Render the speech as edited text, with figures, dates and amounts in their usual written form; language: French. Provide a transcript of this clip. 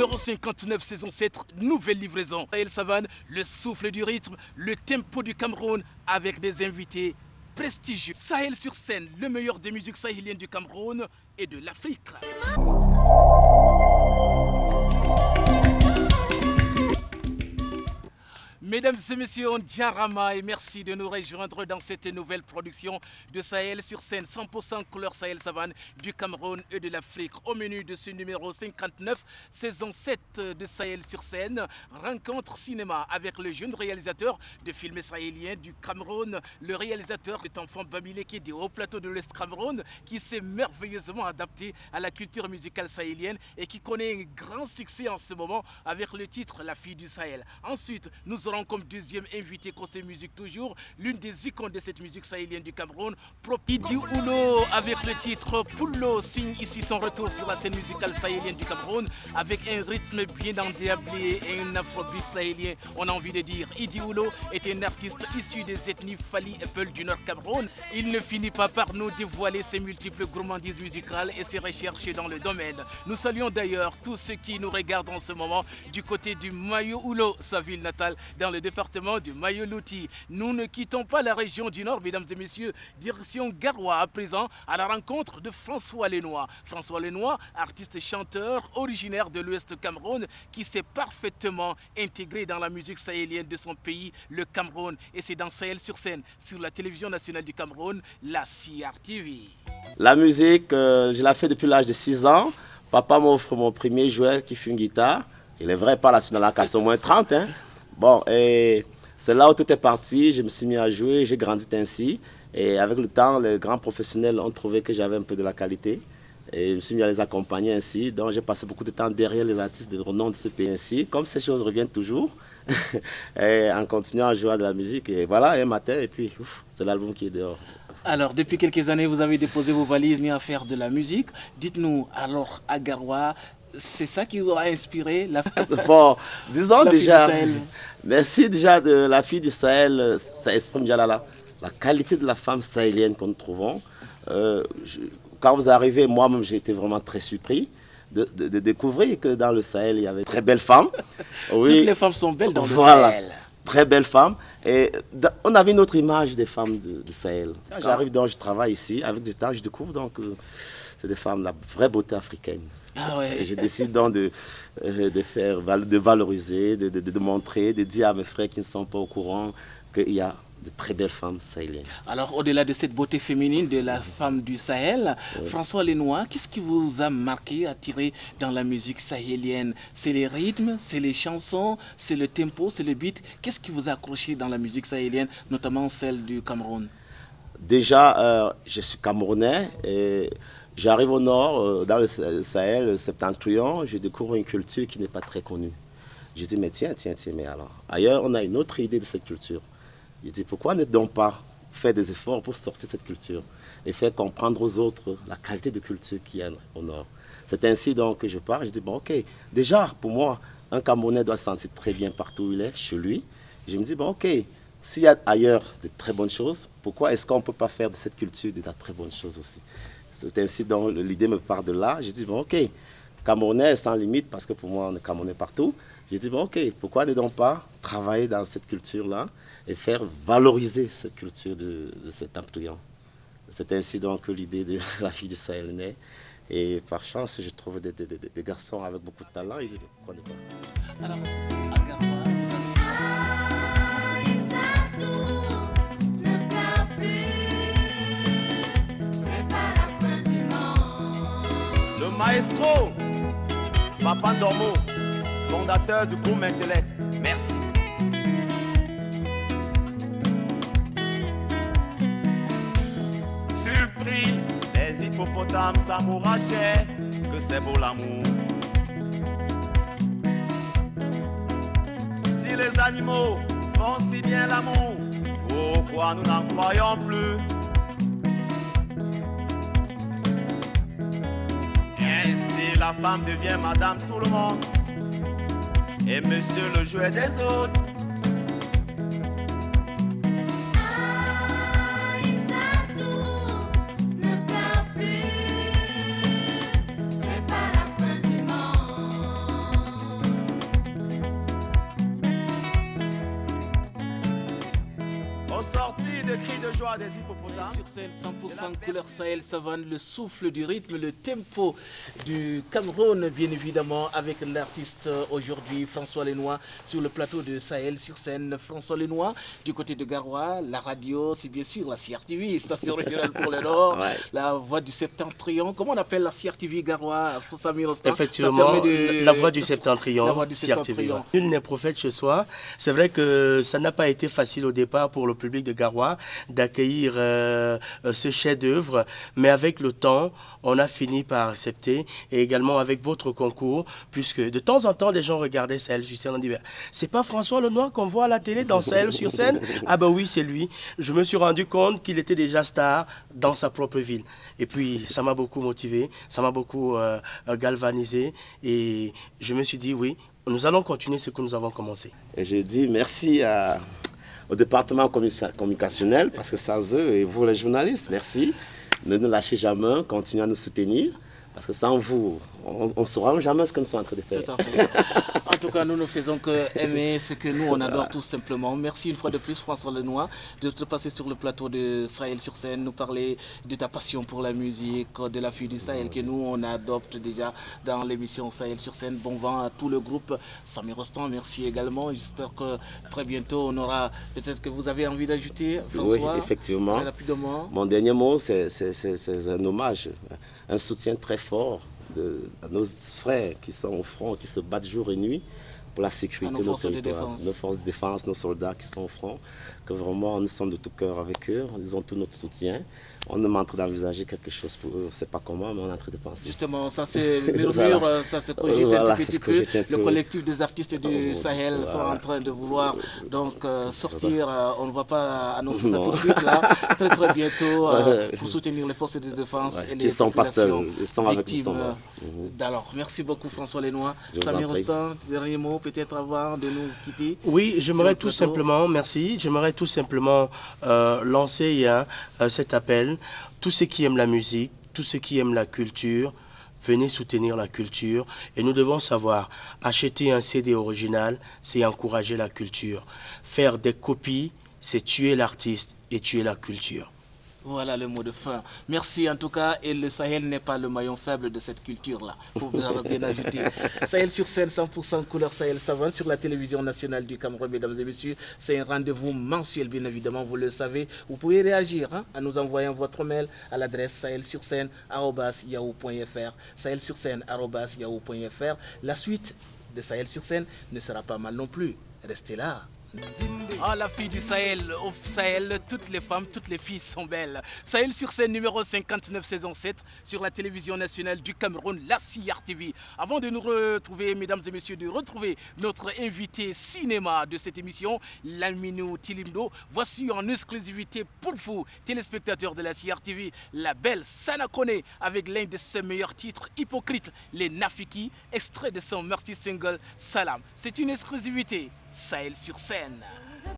Numéro 59, saison 7, nouvelle livraison. Sahel Savane, le souffle du rythme, le tempo du Cameroun avec des invités prestigieux. Sahel sur scène, le meilleur des musiques sahéliennes du Cameroun et de l'Afrique. Mesdames et messieurs, on diarama et merci de nous rejoindre dans cette nouvelle production de Sahel sur scène 100% couleur Sahel Savane du Cameroun et de l'Afrique. Au menu de ce numéro 59, saison 7 de Sahel sur scène, rencontre cinéma avec le jeune réalisateur de films sahéliens du Cameroun, le réalisateur est enfant Bamilé qui est des hauts plateaux de l'Est Cameroun, qui s'est merveilleusement adapté à la culture musicale sahélienne et qui connaît un grand succès en ce moment avec le titre La fille du Sahel. Ensuite, nous aurons comme deuxième invité côté musique toujours l'une des icônes de cette musique sahélienne du Cameroun, Idi Oulo, avec le titre Poullo signe ici son retour sur la scène musicale sahélienne du Cameroun avec un rythme bien endiablé et un afrobeat sahélien. On a envie de dire Idi Oulo est un artiste issu des ethnies Fali et Peul du Nord Cameroun. Il ne finit pas par nous dévoiler ses multiples gourmandises musicales et ses recherches dans le domaine. Nous saluons d'ailleurs tous ceux qui nous regardent en ce moment du côté du Mayo Oulo, sa ville natale, dans le département du Mayo-Loti. Nous ne quittons pas la région du Nord, mesdames et messieurs, direction Garoua à présent, à la rencontre de François Lenoir. François Lenoir, artiste chanteur originaire de l'Ouest Cameroun, qui s'est parfaitement intégré dans la musique sahélienne de son pays, le Cameroun. Et c'est dans Sahel sur scène, sur la télévision nationale du Cameroun, la CRTV. La musique, je la fais depuis l'âge de 6 ans. Papa m'offre mon premier jouet qui fut une guitare. Il est vrai, pas la suite dans la casse au moins 30, hein. Bon, et c'est là où tout est parti, je me suis mis à jouer, j'ai grandi ainsi. Et avec le temps, les grands professionnels ont trouvé que j'avais un peu de la qualité. Et je me suis mis à les accompagner ainsi. Donc j'ai passé beaucoup de temps derrière les artistes de renom de ce pays ainsi. Comme ces choses reviennent toujours, et en continuant à jouer de la musique. Et voilà, un matin, et puis c'est l'album qui est dehors. Alors, depuis quelques années, vous avez déposé vos valises, mis à faire de la musique. Dites-nous, alors, à Garoua, c'est ça qui vous a inspiré la... Bon, disons la déjà, fille du Sahel. Merci déjà de la fille du Sahel, ça exprime déjà la qualité de la femme sahélienne que nous trouvons. Quand vous arrivez, moi-même j'ai été vraiment très surpris de découvrir que dans le Sahel il y avait de très belles femmes. Oui. Toutes les femmes sont belles dans Voilà. le Sahel. Très belles femmes. Et on avait une autre image des femmes du Sahel. Quand j'arrive, donc je travaille ici, avec du temps, je découvre donc c'est des femmes, la vraie beauté africaine. Ah ouais. Et je décide donc de valoriser, de montrer, de dire à mes frères qui ne sont pas au courant qu'il y a de très belles femmes sahéliennes. Alors, au-delà de cette beauté féminine de la femme du Sahel, oui. François Lenoir, qu'est-ce qui vous a marqué, attiré dans la musique sahélienne? C'est les rythmes, c'est les chansons, c'est le tempo, c'est le beat. Qu'est-ce qui vous a accroché dans la musique sahélienne, notamment celle du Cameroun? Déjà, je suis camerounais et j'arrive au nord, dans le Sahel septentrion, je découvre une culture qui n'est pas très connue. Je dis, mais tiens, mais alors, ailleurs, on a une autre idée de cette culture. Je dis, pourquoi ne donc pas faire des efforts pour sortir cette culture et faire comprendre aux autres la qualité de culture qu'il y a au nord. C'est ainsi donc que je pars, je dis, bon, ok, déjà, pour moi, un Camerounais doit se sentir très bien partout où il est, chez lui. Je me dis, bon, ok, s'il y a ailleurs de très bonnes choses, pourquoi est-ce qu'on ne peut pas faire de cette culture de très bonnes choses aussi? C'est ainsi donc l'idée me part de là. Je dis, bon, ok, Camerounais sans limite, parce que pour moi, on est Camerounais partout. Je dis, bon, ok, pourquoi ne donc pas travailler dans cette culture-là et faire valoriser cette culture de cet septentrion. C'est ainsi donc que l'idée de la fille du Sahel naît. Et par chance, je trouve des garçons avec beaucoup de talent. Ils disent, pourquoi ne pas? Alors, à Garoua, le maestro, Papa Dormo, fondateur du groupe Mentelec. Merci. Surpris, les hippopotames s'amourachaient, que c'est beau l'amour. Si les animaux font si bien l'amour, pourquoi nous n'en croyons plus? Ainsi la femme devient madame tout le monde et monsieur le jouet des autres. de cris de joie des hippopotames. Sur scène, 100% couleur Sahel Savane, le souffle du rythme, le tempo du Cameroun, bien évidemment, avec l'artiste aujourd'hui, François Lenoir, sur le plateau de Sahel sur scène. François Lenoir, du côté de Garoua, la radio, c'est bien sûr la CRTV, station régionale pour le Nord, Ouais. la voix du Septentrion. Comment on appelle la CRTV Garoua, Samir Ostan? Effectivement, la voix du Septentrion. La voix du CRTV, Septentrion. ouais. Nul n'est prophète chez soi. C'est vrai que ça n'a pas été facile au départ pour le public de Garoua d'accueillir ce chef-d'œuvre, mais avec le temps, on a fini par accepter, et également avec votre concours, puisque de temps en temps, les gens regardaient Sahel sur scène, on dit, c'est pas François Lenoir qu'on voit à la télé dans Sahel sur scène? Ah ben oui, c'est lui. Je me suis rendu compte qu'il était déjà star dans sa propre ville. Et puis, ça m'a beaucoup motivé, ça m'a beaucoup galvanisé, et je me suis dit, oui, nous allons continuer ce que nous avons commencé. Et je dis merci au département communicationnel, parce que sans eux, et vous les journalistes, merci. Ne nous lâchez jamais, continuez à nous soutenir, parce que sans vous, on ne saura jamais ce que nous sommes en train de faire. Tout à fait. En tout cas, nous ne faisons que aimer ce que nous, on adore tout simplement. Merci une fois de plus, François Lenoir, de te passer sur le plateau de Sahel sur scène, nous parler de ta passion pour la musique, de la fille du Sahel que nous, on adopte déjà dans l'émission Sahel sur scène. Bon vent à tout le groupe. Samir Ostan, merci également. J'espère que très bientôt, on aura... Peut-être que vous avez envie d'ajouter, François? Oui, effectivement. Très rapidement. Mon dernier mot, c'est un hommage, un soutien très fort à nos frères qui sont au front, qui se battent jour et nuit pour la sécurité de nos territoires, nos forces de défense, nos soldats qui sont au front, que vraiment nous sommes de tout cœur avec eux, ils ont tout notre soutien. On est en train d'envisager quelque chose pour eux, je ne sais pas comment, mais on est en train de penser. Justement, ça c'est murmure, voilà. Ça se cogite Voilà, un tout petit peu. Le collectif des artistes du Sahel sont en train de vouloir donc sortir, on ne va pas annoncer ça tout de suite là, très bientôt, pour soutenir les forces de défense et les populations victimes. Alors, merci beaucoup François Lenoir. Samir Ostan, dernier mot peut-être avant de nous quitter? Oui, j'aimerais tout simplement, merci, j'aimerais tout simplement lancer cet appel. Tous ceux qui aiment la musique, tous ceux qui aiment la culture, venez soutenir la culture. Et nous devons savoir, acheter un CD original, c'est encourager la culture. Faire des copies, c'est tuer l'artiste et tuer la culture. Voilà le mot de fin. Merci en tout cas. Et le Sahel n'est pas le maillon faible de cette culture-là. Pour bien ajouter. Sahel sur scène, 100% couleur Sahel Savane sur la télévision nationale du Cameroun, mesdames et messieurs. C'est un rendez-vous mensuel, bien évidemment, vous le savez. Vous pouvez réagir en nous envoyant votre mail à l'adresse sahelsurscène@yahoo.fr. sahelsurscène@yahoo.fr. La suite de Sahel sur scène ne sera pas mal non plus. Restez là. Ah, la fille du Sahel, au Sahel, toutes les femmes, toutes les filles sont belles. Sahel sur scène numéro 59, saison 7, sur la télévision nationale du Cameroun, la CRTV. Avant de nous retrouver, mesdames et messieurs, de retrouver notre invité cinéma de cette émission, Laminou Tilimdo, voici en exclusivité pour vous, téléspectateurs de la CRTV, la belle Sana Kone, avec l'un de ses meilleurs titres, Hypocrite, les Nafiki, extrait de son merci single Salam. C'est une exclusivité. Sahel sur scène.